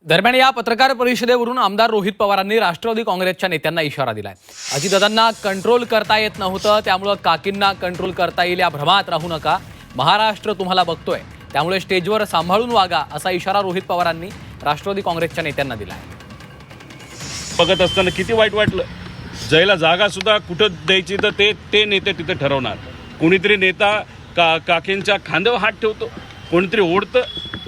दरम्यान या पत्रकार परिषदेवरून आमदार रोहित पवारांनी राष्ट्रवादी काँग्रेसच्या नेत्यांना इशारा दिलाय। अजितदादांना कंट्रोल करता येत नव्हतं, त्यामुळे काकींना कंट्रोल करता येईल या भ्रमात राहू नका। महाराष्ट्र तुम्हाला बघतोय, त्यामुळे स्टेजवर सांभाळून वागा, असा इशारा रोहित पवारांनी राष्ट्रवादी काँग्रेसच्या नेत्यांना दिलाय। बघत असताना किती वाईट वाटलं। जायला जागा सुद्धा कुठं द्यायची तर ते नेते तिथे ठरवणार। कोणीतरी नेता काकींच्या खांद्यावर हात ठेवतो, कोणीतरी ओढतं,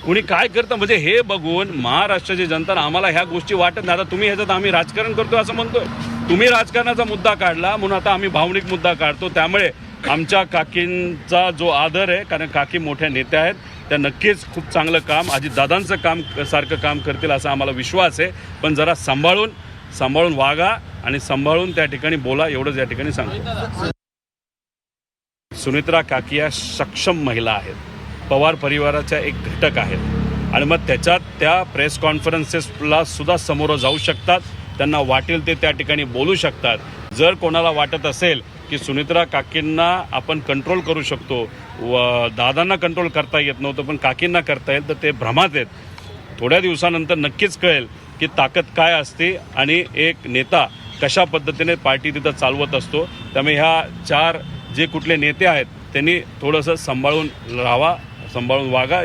कोणी काय करतं। म्हणजे हे बघून महाराष्ट्राची जनता आम्हाला ह्या गोष्टी वाटत नाही। आता तुम्ही ह्याच्यात आम्ही राजकारण करतोय असं म्हणतोय, तुम्ही राजकारणाचा मुद्दा काढला म्हणून आता आम्ही भावनिक मुद्दा काढतो। त्यामुळे आमच्या काकींचा जो आदर आहे, कारण काकी मोठ्या नेत्या आहेत, त्या नक्कीच खूप चांगलं काम अजितदादांचं काम सारखं काम करतील असा आम्हाला विश्वास आहे। पण जरा सांभाळून वागा आणि सांभाळून त्या ठिकाणी बोला, एवढंच या ठिकाणी सांगतो। सुनेत्रा काकी या सक्षम महिला आहेत, पवार परिवाराच्या एक घटक आहेत आणि मग त्याच्यात त्या प्रेस कॉन्फरन्सेसला सुद्धा समोर जाऊ शकतात, त्यांना वाटेल ते त्या ठिकाणी बोलू शकतात। जर कोणाला वाटत असेल की सुनेत्रा काकींना आपण कंट्रोल करू शकतो व दादांना कंट्रोल करता येत नव्हतं पण काकींना करता येईल, तर ते भ्रमात आहेत। थोड्या दिवसानंतर नक्कीच कळेल की ताकद काय असते आणि एक नेता कशा पद्धतीने पार्टी तिथं चालवत असतो। त्यामुळे ह्या चार जे कुठले नेते आहेत त्यांनी थोडंसं सांभाळून राहावा, सांभाळून वागा।